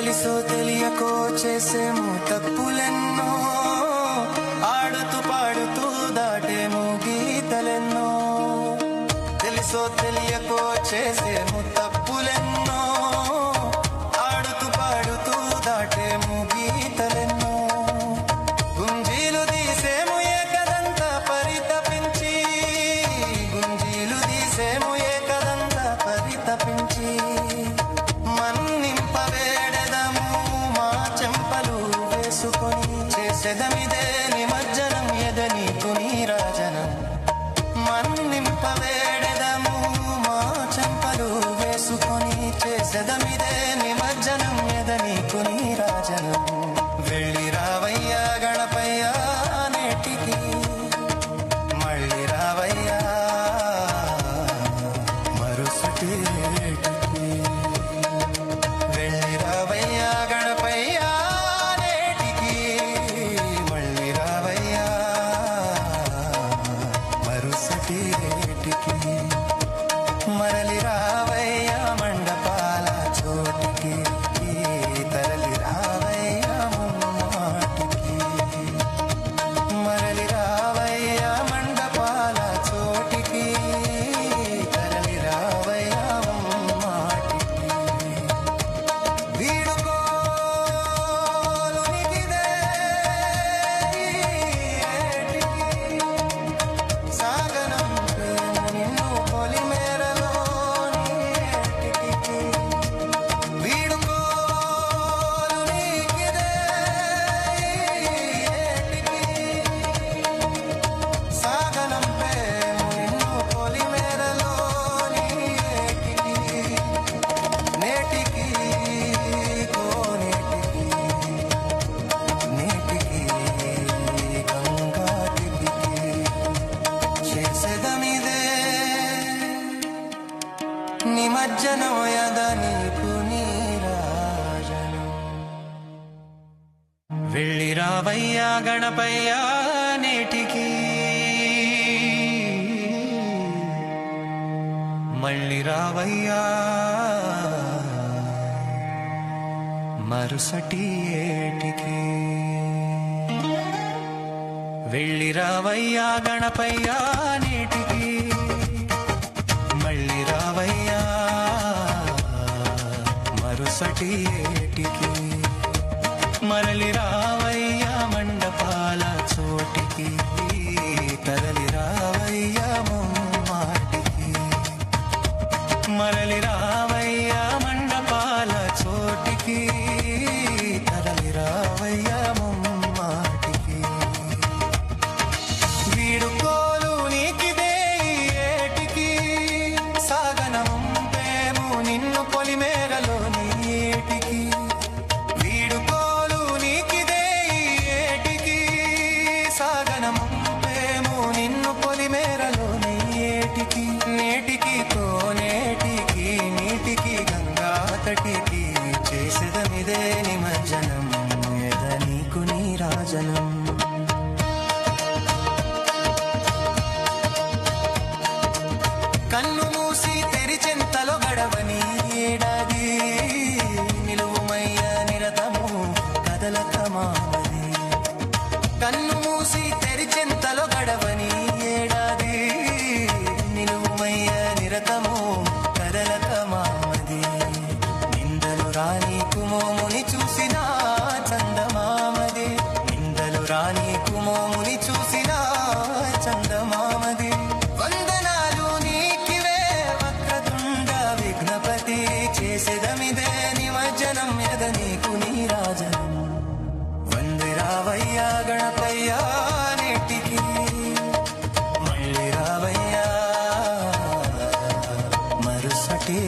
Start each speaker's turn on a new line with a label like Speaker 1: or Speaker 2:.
Speaker 1: తెలుసో తెలియకో చేసేమో తప్పులెన్నో, ఆడుతూ పాడుతూ దాటేమో గీతలెన్నో. తెలుసో తెలియకో చేసేమో తప్పులెన్నో, ఆడుతూ పాడుతూ దాటేమో గీతలెన్నో. గుంజీలు తీసేమో ఏకదంతా పరితపించి, గుంజీలు తీసేమో ఏకదంతా పరితపించి. మన్నింపవేడెదము మా చెంపలు వేసుకొని, చేసెదమిదే నిమజ్జనం ఎదనీకు నీరాజనం. మన్నింపవేడెదము మా చెంపలు వేసుకొని, చేసెదమిదే నిమజ్జనం ఎదనీకు నీరాజనం. వెళ్ళి రావయ్యా గణపయ్యా నేటికి, మళ్ళీ రావయ్యా మరుసటి ఏటికి. వెళ్ళి రావయ్యా గణపయ్యా నేటికి, మళ్ళీ రావయ్యా మరుసటి ఏటికి. మరలి రావయ్యా మండపాల చోటికి, తరలి రావయ్యా ముమ్మాటికి. మరలి రావయ్యా మండపాల చోటికి, తరలి రావయ్యా ముమ్మాటికి. వీడుకోలు నీకిదే ఈ ఏటికి, సాగనం ప్రేమ నిన్ను పొలిమేరలోని ఏటికి. వీడుకోలు నీకిదే ఈ ఏటికి, సాగనం ప్రేమ నిన్ను పొలిమేరలోని ఏటికి. నేటికి కోనేటికి, నేటికి గంగాటికి. చేసెదమిదే నిమజ్జనం యదనీకు నీరాజనం. వెళ్ళి రావయ్యా గణపయ్యా నేటికి, మళ్ళీ రావయ్యా మరుసటి ఏటికి. వెళ్ళి రావయ్యా గణపయ్యా నేటికి, మళ్ళీ రావయ్యా మరుసటి ఏటికి. మరలి రావయ్యా మండపాల చోటికి, తరలి రావయ్యా ముమ్మాటికి. మరలి రావయ్యా మండపాల చోటికి, తరలి రావయ్యా ముమ్మాటికి. వీడుకోలు నీకిదే ఈ ఏటికి, సాగనం ప్రేము నిన్ను పొలిమేరలోని ఏటికి. వీడుకోలు నీకిదే ఈ ఏటికి, సాగనం ప్రేము నిన్ను పొలిమేరలోని ఏటికి. నేటికి కోనేటికి, నీటికి గంగా తటికి. చేసెదమిదే నిమజ్జనం ఎదనీకు నీరాజనం. కన్ను మూసి తెరిచెంతలో గడవని ఏడాది, నిలువుమయ్య నిరతము కదలక మామది. కన్ను మూసి తెరిచెంతలో గడవని ఏడాది, నిలువుమయ్య నిరతము కదలక మామది. నిందలు రాని కుమోముని చూసిన చందమామది, నిందలు రాని కుమోముని చూసిన చందమామది. వందనాలు నీకివే వక్రతుండ విఘ్నపతి, చేసెదమిదే నిమజ్జనం ఎదనీకు నీరాజనం. వంది రావయ్యా గణపయ్యా నేటికి, మళ్ళీ రావయ్యా మరుసటి